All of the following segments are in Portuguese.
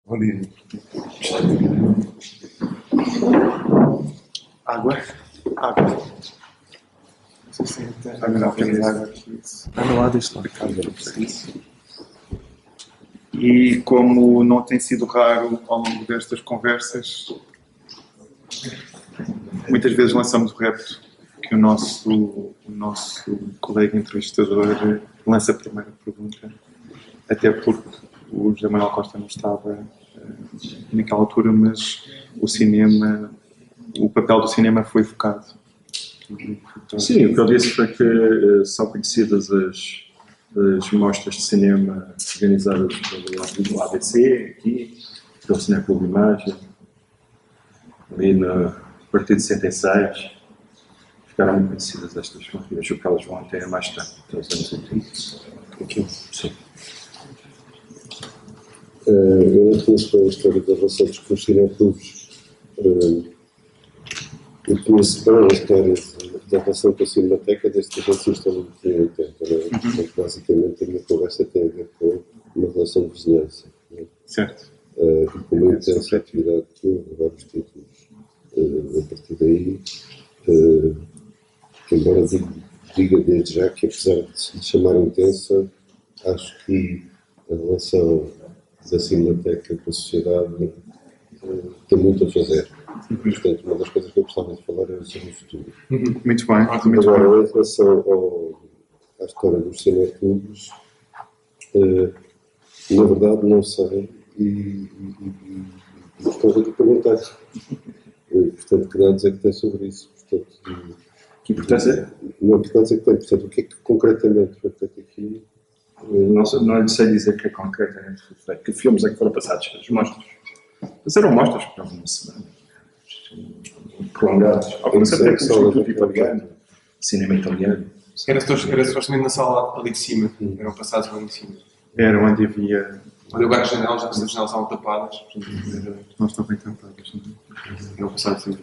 Bom dia. Água? Água. Não sei se tem água aqui. Não há deste lado. E como não tem sido raro ao longo destas conversas, muitas vezes lançamos o repto que o nosso colega entrevistador lança a primeira pergunta, até porque o José Manuel Costa não estava naquela altura, mas o papel do cinema foi focado. Sim, o que eu disse foi que são conhecidas as mostras de cinema organizadas pelo ABC, aqui, pelo Cineclube Imagem, ali a partir de 66. Ficaram muito conhecidas estas mostras, o que elas vão até mais tarde, até os anos 80. Aqui? Sim. Eu não conheço bem a história da relação com os cineclubes. Eu conheço bem a história da relação com a Cinemateca desde que a gente se instalou nos anos 80. Portanto, basicamente, a minha conversa tem a ver com uma relação de vizinhança. Certo. E com uma intensa atividade que houve, vários títulos. A partir daí, embora diga desde já que, apesar de se chamar intensa, acho que a relação da Cinemateca com a sociedade tem muito a fazer. Portanto, uma das coisas que eu gostava de falar era sobre o futuro. Muito bem. Agora, em relação à história dos cineclubes, na verdade não sei e gostava de perguntar. Portanto, que dados é que tem sobre isso? Portanto, Que importância? Não, que dados é que tem? Portanto, o que é que concretamente foi feito aqui? Não lhe sei dizer que é concretamente foi feito. Que filmes é que foram passados? As mostras. Mas eram mostras para uma semana. Prolongados. Algumas até com o Instituto Italiano, cinema italiano. Era supostamente na sala ali de cima. Eram passados ali de cima. Era onde havia. Onde eu as janelas, as janelas estavam tapadas. Não estão bem tampadas. Eram passados ali.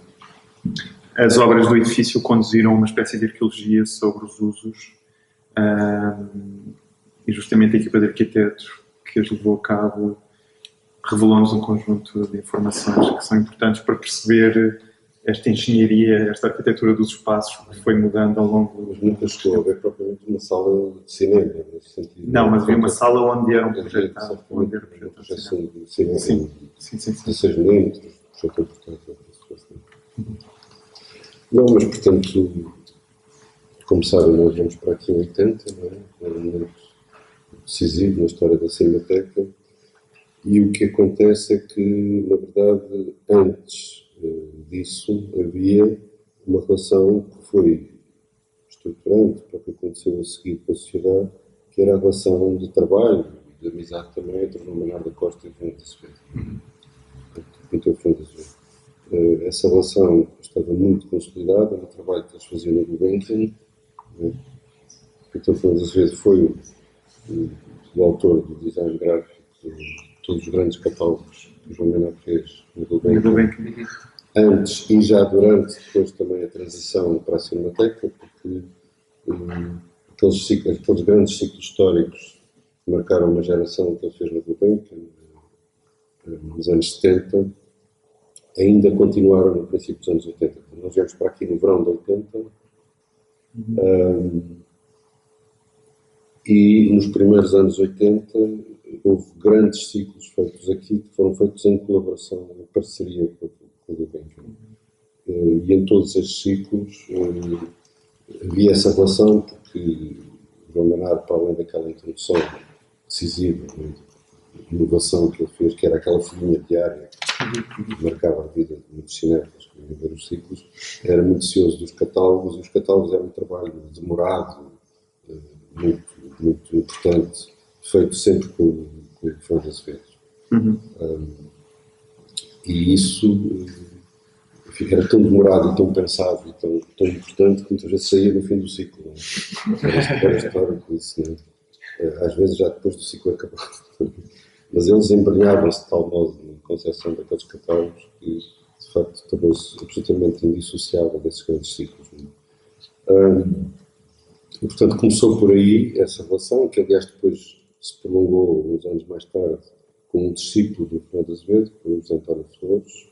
As obras do edifício conduziram a uma espécie de arqueologia sobre os usos e justamente a equipa de arquitetos que as levou a cabo revelou-nos um conjunto de informações que são importantes para perceber esta engenharia, esta arquitetura dos espaços que foi mudando ao longo Mas nunca chegou a haver propriamente uma sala de cinema, nesse sentido. Não, mas havia uma sala onde eram projetados. Onde era projeção de cinema. Sim. 16 milímetros, projetor portátil. Não, mas portanto, como sabem, nós vamos para aqui em 80, não é? É um momento decisivo na história da Cinemateca. E o que acontece é que, na verdade, antes disso, havia uma relação que foi estruturante para o que aconteceu a seguir com a sociedade, que era a relação de trabalho e de amizade também entre o João Manuel da Costa e o Fernando Azevedo. Pintor Fernando Azevedo. Essa relação estava muito consolidada no trabalho que eles faziam no Gulbenkian. Pintor Fernando Azevedo foi o autor do design gráfico de todos os grandes catálogos que o João Manuel fez no Gulbenkian. Antes e já durante, depois também a transição para a Cinemateca, porque aqueles grandes ciclos históricos que marcaram uma geração que ele fez no Gulbenkian, nos anos 70, ainda continuaram no princípio dos anos 80. Nós viemos para aqui no verão de 80 e nos primeiros anos 80 houve grandes ciclos feitos aqui que foram feitos em colaboração, em parceria com o Gulbenkian. E em todos esses ciclos havia essa relação, porque o João Manuel, para além daquela introdução decisiva, de inovação que ele fez, que era aquela folhinha diária que marcava a vida de muitos cinéfilos que iam ver os ciclos, era muito cioso dos catálogos, e os catálogos eram um trabalho demorado, muito importante, feito sempre com o Fernando Azevedo. E isso era tão demorado e tão pensado e tão importante que muitas vezes saía no fim do ciclo. Era histórico isso, não é? Às vezes já depois do ciclo acabado. Mas eles embrenhavam-se de tal modo na concepção daqueles catálogos que, de facto, tornou-se absolutamente indissociável desses grandes ciclos. E, portanto, começou por aí essa relação, que aliás depois se prolongou uns anos mais tarde com um discípulo do Fernando Azevedo, que foi o José António Flores.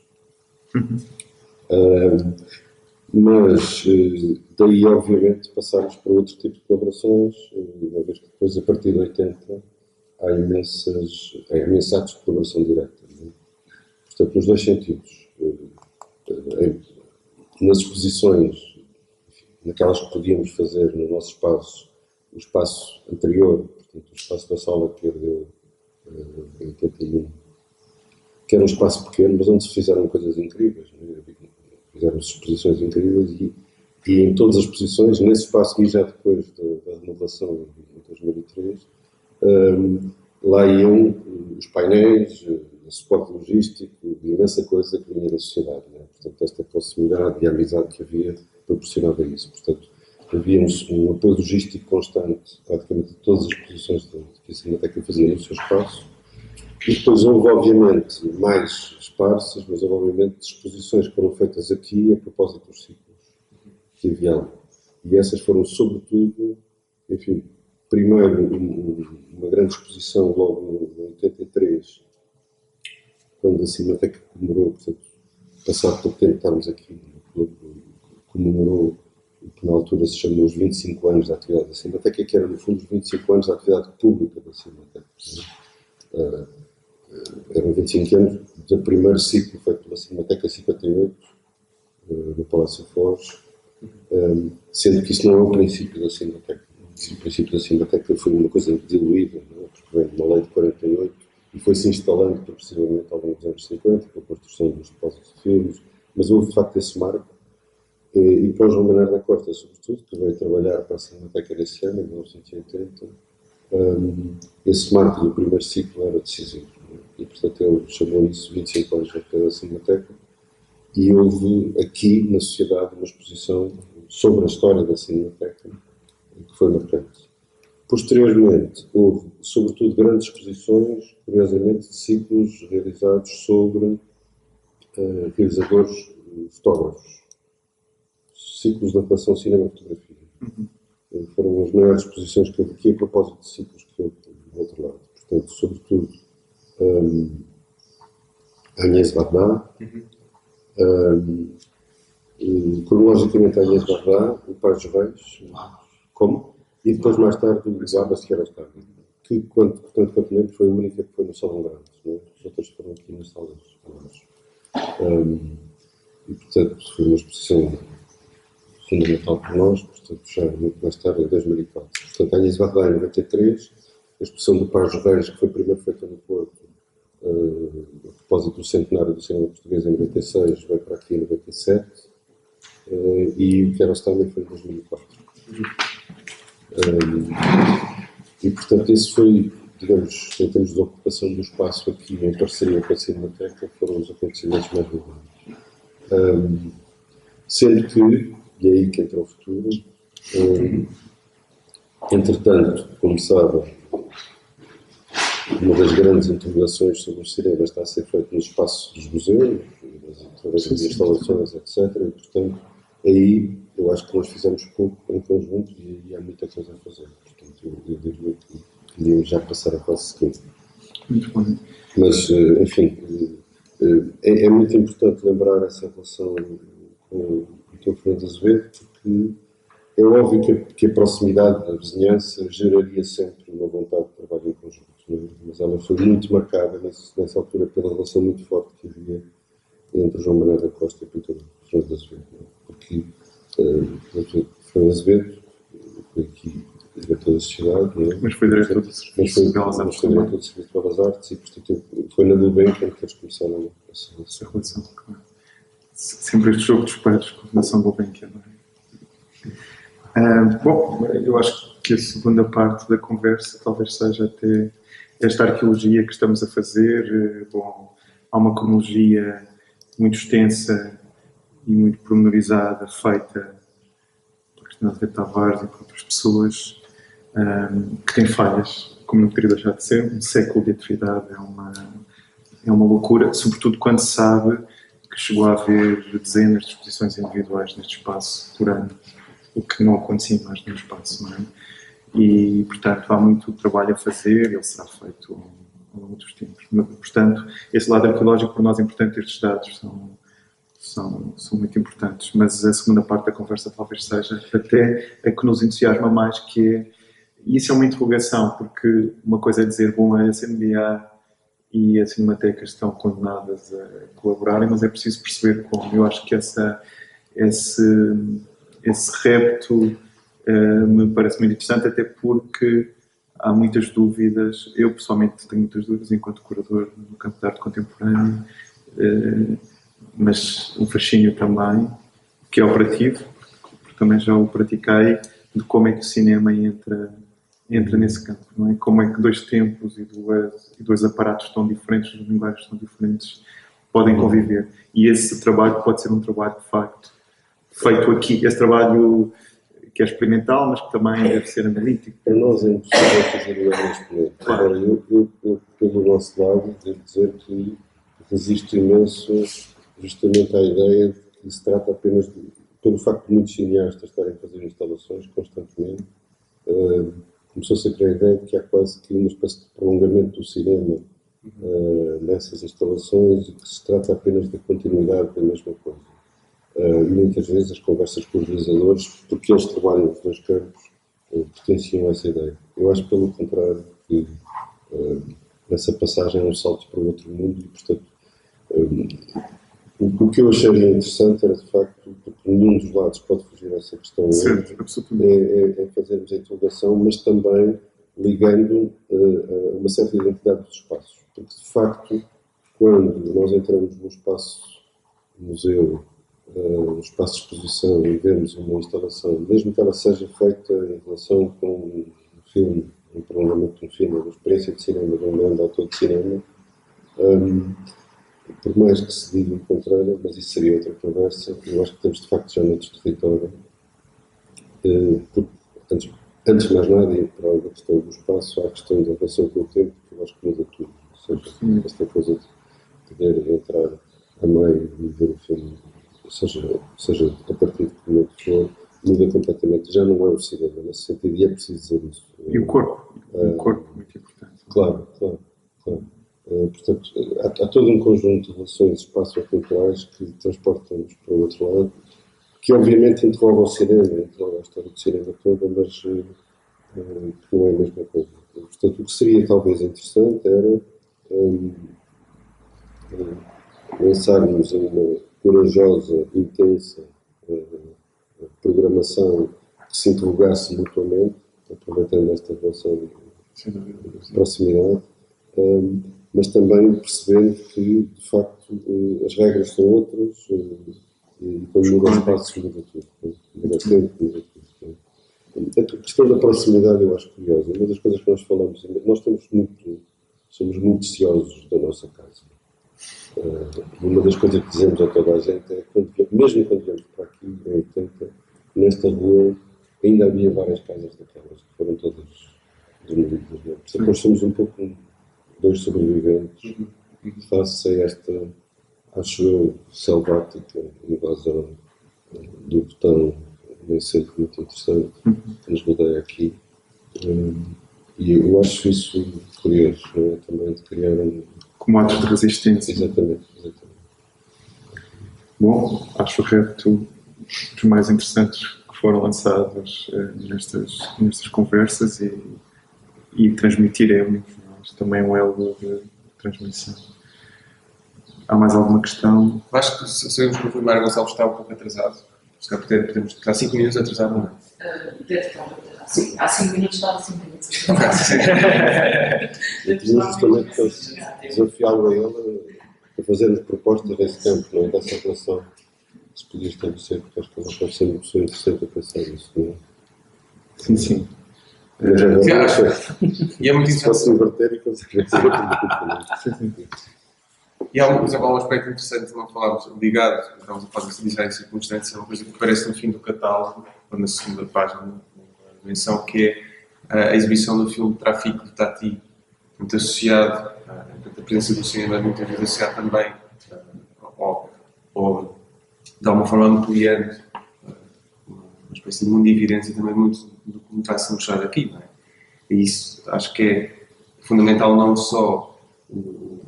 Mas daí, obviamente, passamos para outro tipo de colaborações, uma vez que depois, a partir de 80, há imensos atos de colaboração direta. Não é? Portanto, nos dois sentidos. Nas exposições, naquelas que podíamos fazer no nosso espaço, o espaço anterior, portanto, o espaço da sala que herdeu em 81, que era um espaço pequeno, mas onde se fizeram coisas incríveis. Não é? Fizeram-se exposições incríveis e em todas as exposições, nesse espaço e já depois da renovação em 2003, lá iam os painéis, o suporte logístico, imensa coisa que vinha da sociedade. Não é? Portanto, esta proximidade e amizade que havia proporcionava isso. Portanto, havia um apoio logístico constante, praticamente de todas as exposições que a Cinemateca fazia no seu espaço. E depois houve, obviamente, mais esparsas, mas houve, obviamente, exposições que foram feitas aqui a propósito dos ciclos que havia ali. E essas foram, sobretudo, enfim, primeiro uma grande exposição logo em 83, quando a Cinemateca comemorou, portanto, passado pouco tempo estarmos aqui, comemorou o que na altura se chamou os 25 anos da atividade da Cinemateca, que era, no fundo, os 25 anos da atividade pública da Cinemateca. Eram 25 anos do primeiro ciclo feito pela Cinemateca 58, no Palácio Foz, sendo que isso não é o princípio da Cinemateca. O princípio da Cinemateca foi uma coisa diluída, não é? Porque vem de uma lei de 48 e foi-se instalando progressivamente ao longo dos anos 50, com a construção dos depósitos de filmes, mas houve de facto esse marco. E para o João Manuel da Costa, sobretudo, que veio trabalhar para a Cinemateca desse ano, em 1980, esse marco do primeiro ciclo era decisivo. E, portanto, ele chamou isso 25 anos da Cinemateca. E houve aqui, na sociedade, uma exposição sobre a história da Cinemateca, que foi marcante. Posteriormente, houve, sobretudo, grandes exposições, curiosamente, de ciclos realizados sobre realizadores fotógrafos. Ciclos de atuação cinema-fotografia. Foram as maiores exposições que houve aqui a propósito de ciclos que houve do outro lado. Portanto, sobretudo, Agnès Varda, cronologicamente Agnès Varda, o Pai dos Reis, como? E depois, mais tarde, o Abbas de Kiarostami, que, portanto, quanto lembro, foi a única que foi no Salão Grande. Não é? Os outros foram aqui nas salas. E, portanto, foi uma exposição fundamental para nós, portanto, já muito mais tarde, em 2004. Portanto, a Agnès Varda em 93, a exposição do Pai dos Reis, que foi primeiro feita no Porto, a propósito do centenário do cinema português em 96, veio para aqui em 97, e o Kiarostami foi em 2004. E, portanto, esse foi, digamos, em termos de ocupação do espaço aqui, em parceria com a Cinemateca, foram os acontecimentos mais relevantes. Sendo que, e é aí que entra o futuro, entretanto, como sabem, uma das grandes interrogações sobre o cinema está a ser feita nos espaços dos museus, através das instalações, etc. E, portanto, aí eu acho que nós fizemos pouco em conjunto e há muita coisa a fazer. Portanto, eu diria que podíamos já passar a fase seguinte. Muito bom. Mas, enfim, é muito importante lembrar essa relação com o Dr. Fernando Azevedo, porque é óbvio que a proximidade da vizinhança geraria sempre uma vontade de trabalho em conjunto, não é? Mas ela foi muito marcada nessa altura pela relação muito forte que havia entre João Manuel da Costa e o Dr. Fernando Azevedo, não é? Porque o Fernando Azevedo foi aqui diretor da sociedade, não é? Mas foi diretor do Serviço de Belas Artes. Foi diretor do Serviço de Belas Artes e, portanto, foi na Gulbenkian que eles começaram essa relação. Sempre este jogo dos pés com a Fundação Gulbenkian, não é? Bom, eu acho que a segunda parte da conversa talvez seja até esta arqueologia que estamos a fazer. Bom, há uma cronologia muito extensa e muito pormenorizada, feita por Cristina Azevedo Tavares e por outras pessoas, que tem falhas, como não poderia deixar de ser. Um século de atividade é uma loucura, sobretudo quando se sabe que chegou a haver dezenas de exposições individuais neste espaço por ano, o que não acontecia mais no espaço, não é? E, portanto, há muito trabalho a fazer, ele será feito ao longo dos tempos. Portanto, esse lado arqueológico para nós é importante, estes dados são muito importantes, mas a segunda parte da conversa talvez seja até a que nos entusiasma mais, que é, e isso é uma interrogação, porque uma coisa é dizer, bom, a CNBA e a Cinemateca estão condenadas a colaborarem, mas é preciso perceber como. Eu acho que esse repto me parece muito interessante, até porque há muitas dúvidas. Eu, pessoalmente, tenho muitas dúvidas enquanto curador no campo de arte contemporânea, mas um fascínio também, que é operativo, porque também já o pratiquei, de como é que o cinema entra nesse campo, não é? Como é que dois tempos e dois aparatos tão diferentes, duas linguagens tão diferentes, podem conviver. E esse trabalho pode ser um trabalho, de facto, feito aqui. Esse trabalho que é experimental, mas que também deve ser analítico. Para nós é impossível fazer o neste momento. Claro. Agora, eu, pelo nosso lado, devo dizer que resisto imenso justamente à ideia de que se trata apenas pelo facto de muitos cineastas estarem a fazer instalações constantemente, começou-se a criar a ideia de que há quase que uma espécie de prolongamento do cinema nessas instalações e que se trata apenas da continuidade da mesma coisa. E muitas vezes as conversas com os realizadores, porque eles trabalham nos dois campos, potenciam essa ideia. Eu acho, pelo contrário, que essa passagem é um salto para outro mundo e, portanto, o que eu acharia interessante era, de facto, porque nenhum dos lados pode fugir a essa questão, é fazermos a interrogação, mas também ligando uma certa identidade dos espaços. Porque, de facto, quando nós entramos num espaço museu, no espaço de exposição e vemos uma instalação, mesmo que ela seja feita em relação com um filme, um prolongamento de um filme, uma experiência de cinema, de um grande autor de cinema, por mais que se diga o contrário, mas isso seria outra conversa, eu acho que temos de facto já noutro território, porque antes de mais nada, e para a questão do espaço, há a questão da relação com o tempo, que eu acho que muda tudo, ou seja, esta coisa de poder entrar a meio e ver o filme, seja a partir de que momento for, muda completamente. Já não é o cinema nesse sentido, e é preciso dizer isso. E o corpo, muito importante. Claro. Portanto, há todo um conjunto de relações espaço-temporais que transportam-nos para o outro lado, que obviamente interroga o cinema, interroga a história do cinema toda, mas que não é a mesma coisa. Portanto, o que seria talvez interessante era lançarmos uma corajosa, intensa programação que se interrogasse mutuamente, aproveitando esta relação de proximidade, mas também percebendo que, de facto, as regras são outras e quando muda o espaço, muda tudo. Muda o tempo, muda tudo. A questão da proximidade eu acho curiosa. Uma das coisas que nós falamos, nós somos muito ciosos da nossa casa. Uma das coisas que dizemos a toda a gente é que, mesmo quando viemos para aqui, em 80, nesta rua ainda havia várias casas daquelas que foram todas demolidas. Portanto, nós somos um pouco dois sobreviventes face a esta, acho eu, selvática invasão do botão, nem sempre muito interessante, que nos rodeia aqui. E eu acho isso curioso, não é? Também de criar como atos de resistência. Exatamente. Bom, acho o repto dos mais interessantes que foram lançados nestas conversas e transmitiremos. Também é um elo de transmissão. Há mais alguma questão? Acho que sabemos que o Rui Mário Gonçalves está um pouco atrasado. Se calhar podemos estar 5 minutos atrasado, não é? Deve estar atrasado. Há 5 minutos estava 5 minutos. Eu tinha justamente desafiá-lo a ele a fazermos propostas desse campo, não é? Dessa relação que se podia estabelecer, porque acho que ele pode ser uma pessoa interessante a pensar nisso, não é? Sim. E é muito se fosse inverter e conseguir fazer E há um aspecto interessante que não falámos, ligado, estamos a falar de design de circunstância, uma coisa que aparece no fim do catálogo, ou na segunda página da menção, que é a exibição do filme Tráfico de Tati, muito associado, a presença do cinema muitas vezes associada também, ou de alguma forma ampliando uma espécie de mundo de evidência também muito do que está a ser mostrado aqui, não é? E isso acho que é fundamental não só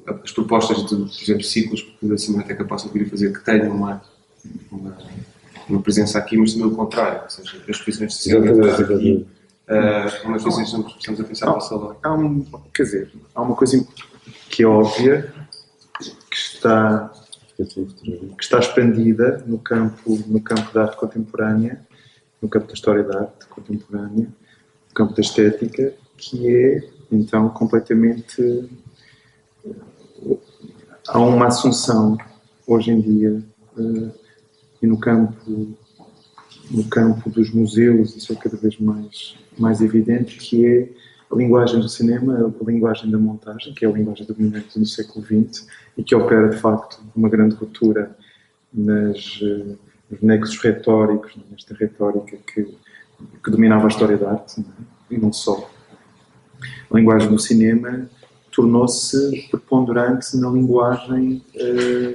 as propostas de, por exemplo, ciclos que a Cinemateca possa vir a fazer que tenham uma presença aqui, mas também o contrário, ou seja, as exposições de sociedade aqui, umas exposições que estamos a pensar para o salão. Quer dizer, há uma coisa que é óbvia, que está expandida no campo da arte contemporânea, no campo da história da arte contemporânea, no campo da estética, que é, então, completamente... Há uma assunção, hoje em dia, e no campo dos museus, isso é cada vez mais evidente, que é a linguagem do cinema, a linguagem da montagem, que é a linguagem dominante no século XX e que opera, de facto, uma grande ruptura nos nexos retóricos, nesta retórica que dominava a história da arte, não é? E não só. A linguagem do cinema tornou-se preponderante na linguagem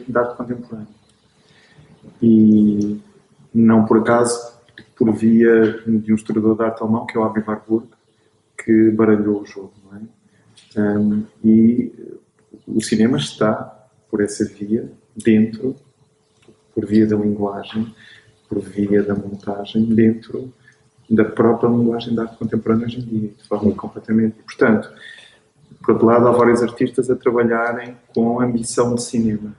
da arte contemporânea. E não por acaso, por via de um historiador de arte alemão, que é o Aby Warburg, que baralhou o jogo, não é? E o cinema está, por essa via, dentro, por via da linguagem, por via da montagem, dentro da própria linguagem da arte contemporânea hoje em dia, de forma completamente... Portanto, por outro lado, há vários artistas a trabalharem com ambição de cinema.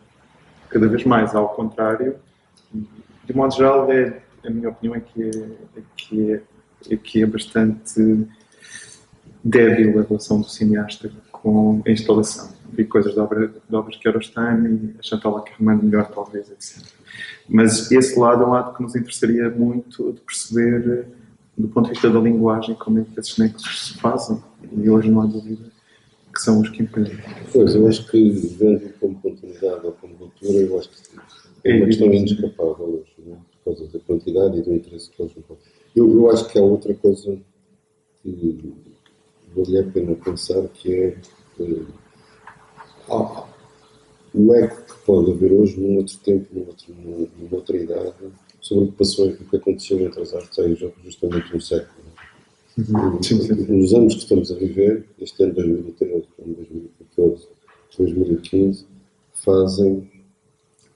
Cada vez mais, ao contrário, de modo geral, a minha opinião é que é bastante débil a relação do cineasta com a instalação. Vi coisas de obras de Kiarostami, a Chantal Akerman melhor, talvez, etc. Mas esse lado é um lado que nos interessaria muito de perceber, do ponto de vista da linguagem, como é que esses nexos se fazem. E hoje não há dúvida que são os que impedem. Pois, eu acho que, vendo como continuidade ou como ruptura, eu acho que é uma questão inescapável hoje, não é? Por causa da quantidade e do interesse que eles não podem. Eu acho que há outra coisa que valia a pena pensar, que é o eco que pode haver hoje num outro tempo, numa outra idade, sobre o que passou e o que aconteceu entre as artes aí justamente no século. Nos anos que estamos a viver, este ano 2013, 2014, 2015,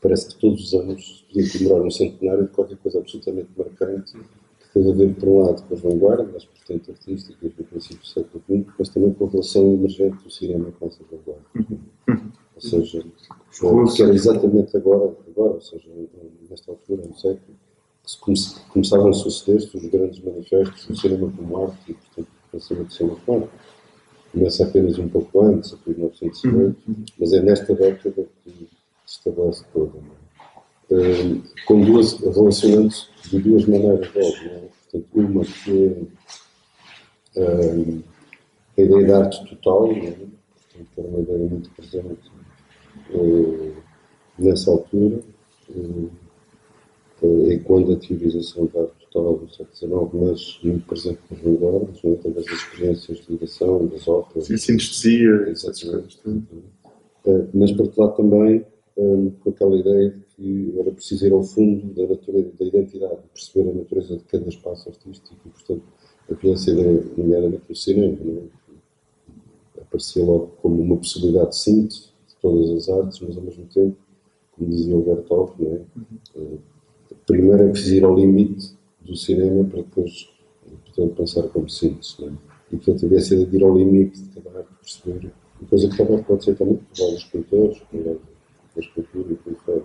parece que todos os anos se podia comemorar um centenário de qualquer coisa absolutamente marcante, que teve a ver, por um lado, com as vanguardas, portanto, artísticas do princípio do século XX, mas também com a relação emergente do cinema com essas vanguardas. Ou seja, que era exatamente agora, ou seja, nesta altura, no século, que começavam a suceder-se os grandes manifestos do cinema como arte e, portanto, o pensamento do cinema como arte. Começa apenas um pouco antes, a 1950, mas é nesta década que se estabelece toda. Relacionando-se de duas maneiras logo. Portanto, uma que é a ideia da arte total, portanto, que era uma ideia muito presente nessa altura, quando a teorização da arte total do século XIX, mas muito presente nas vanguardas, através das experiências de ligação, das óperas. Sim, sinestesia, exatamente. Mas por outro lado também com aquela ideia de que era preciso ir ao fundo da natureza, da identidade, perceber a natureza de cada espaço artístico e, portanto, havia essa ideia, nomeadamente no cinema, aparecia logo como uma possibilidade de síntese de todas as artes, mas ao mesmo tempo, como dizia o Bertov, primeiro é preciso ir ao limite do cinema para depois, portanto, pensar como síntese. E, portanto, havia essa ideia de ir ao limite de cada arte, perceber, uma coisa que também pode ser também por vários escritores, da escultura e por fora.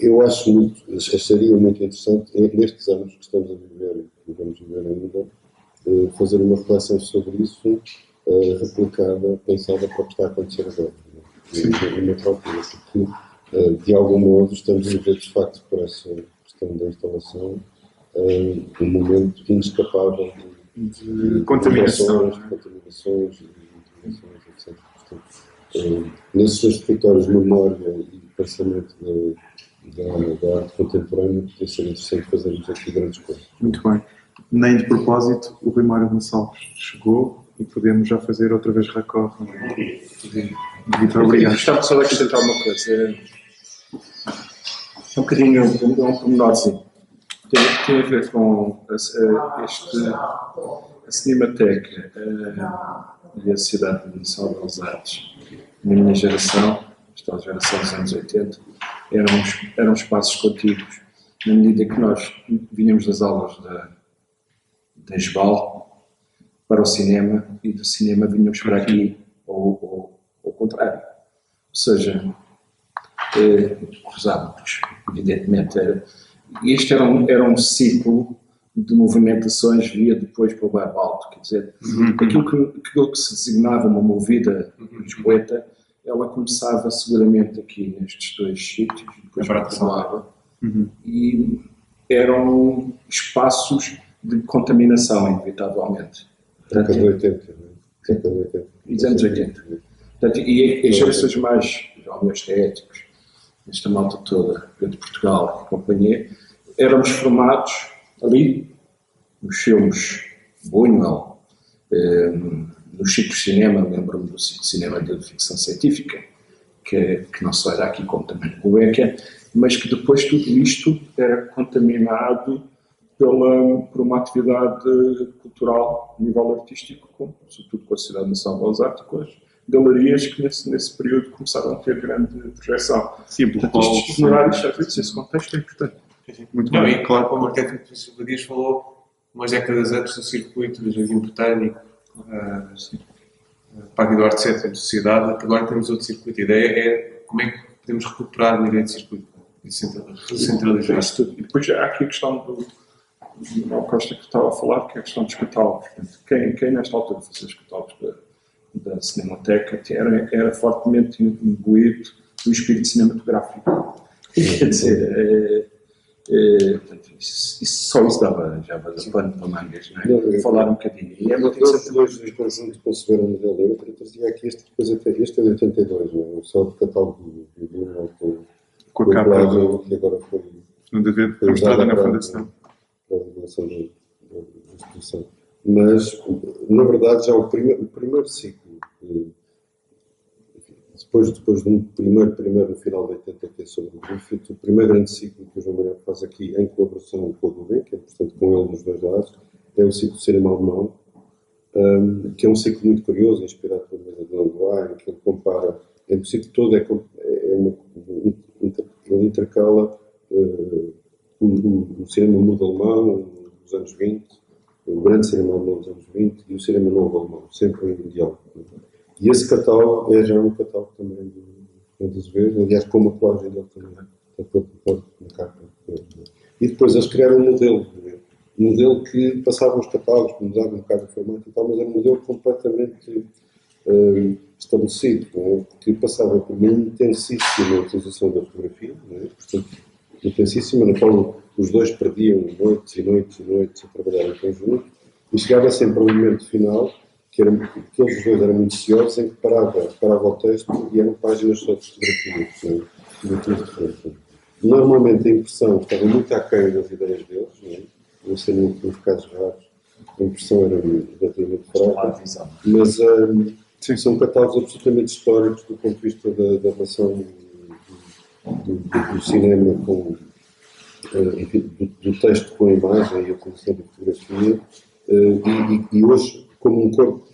Eu acharia muito interessante, nestes anos que estamos a viver, que vamos viver ainda, fazer uma reflexão sobre isso, replicada, pensada para o que está a acontecer agora. Noutra altura, porque, de algum modo, estamos a viver, de facto, por essa questão da instalação, um momento inescapável de contaminações, etc. Nesses dois territórios, memória e pensamento da arte contemporânea, poderia ser interessante fazermos aqui grandes coisas. Muito bem. Nem de propósito, o Rui Mário Gonçalves chegou e podemos já fazer outra vez raccord. Vitor, obrigado. Gostava só de acrescentar uma coisa. Um bocadinho, um pormenorzinho. Tem a ver com a Cinemateca e a Sociedade Municipal de Belas Artes, na minha geração, esta geração dos anos 80, eram espaços contíguos, na medida que nós vinhamos das aulas da ESBAL para o cinema e do cinema vinhamos para aqui, ou ao contrário. Ou seja, cruzávamos, evidentemente. Este era um ciclo de movimentações via depois para o bairro alto, quer dizer, aquilo que se designava uma movida lisboeta, ela começava seguramente aqui nestes dois sítios, depois para e eram espaços de contaminação, inevitavelmente. Década de 80, década de 80. E dos anos 80. Portanto, e as gerações mais homeostéticos, esta malta toda, de Portugal e companhia, éramos formados ali, nos filmes Buñuel, nos ciclos de cinema, lembro-me do ciclo de cinema de ficção científica, que não só era aqui como também no Gulbenkian, mas que depois tudo isto era contaminado por uma atividade cultural a nível artístico, sobretudo com a Sociedade Nacional de Belas Artes e com as galerias que nesse período começaram a ter grande projeção. Sim, portanto, ignorar isto, às vezes, esse contexto é importante. Muito Não, bem. e claro, como o arquiteto Francisco Dias falou, umas décadas antes do circuito do Jardim Botânico, Parque Eduardo VII de Sociedade, agora temos outro circuito. A ideia é como é que podemos recuperar a ideia de circuito e centralizar. E depois há aqui a questão do Manuel Costa que estava a falar, que é a questão dos catálogos. Quem nesta altura fazia os catálogos da Cinemateca era fortemente imbuído do espírito cinematográfico. Quer dizer, só isso dava pano para mangas, não é? Falar um bocadinho. E Nós dois conjuntos conceberam um modelo da outra, eu trazia aqui este é de 82, não é? O céu de catálogo do Bruno Com a capa que agora foi mostrada na Fundação. Para a divulgação da instituição. Mas, na verdade, já o primeiro ciclo, depois de um primeiro no final de 80, que é sobre o Griffith, o primeiro grande ciclo que o João Manuel faz aqui em colaboração com o Gulbenkian, portanto com ele nos dois lados, é o ciclo de cinema alemão, que é um ciclo muito curioso, inspirado pela mesa de Langlois, que ele compara, o ciclo todo ele intercala o cinema mudo alemão dos anos 20, o grande cinema alemão dos anos 20 e o cinema novo alemão, sempre em diálogo. E esse catálogo é já um catálogo também de Azevedo, aliás, com uma colagem dele também, na capa. E depois eles criaram um modelo que passava os catálogos, mudava um bocado o formato e tal, mas era um modelo completamente estabelecido, que passava por uma intensíssima utilização da fotografia, portanto, intensíssima, na qual os dois perdiam noites e noites e noites a trabalhar em conjunto, e chegava sempre ao momento final, que aqueles dois eram muito ansiosos, em que parava o texto e eram páginas só de fotografia, muito diferente. Normalmente a impressão estava muito aquém das ideias deles, não sei nos casos raros, a impressão era relativamente fraca, mas são catálogos absolutamente históricos do ponto de vista da relação do cinema com, enfim, do texto com a imagem e a utilização da fotografia, e hoje, como um corpo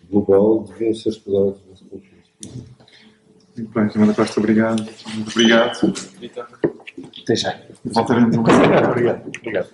global, deviam ser estudados nesse ponto de vista. Muito bem, João Costa, obrigado. Muito obrigado. Até já. Voltaremos. Obrigado.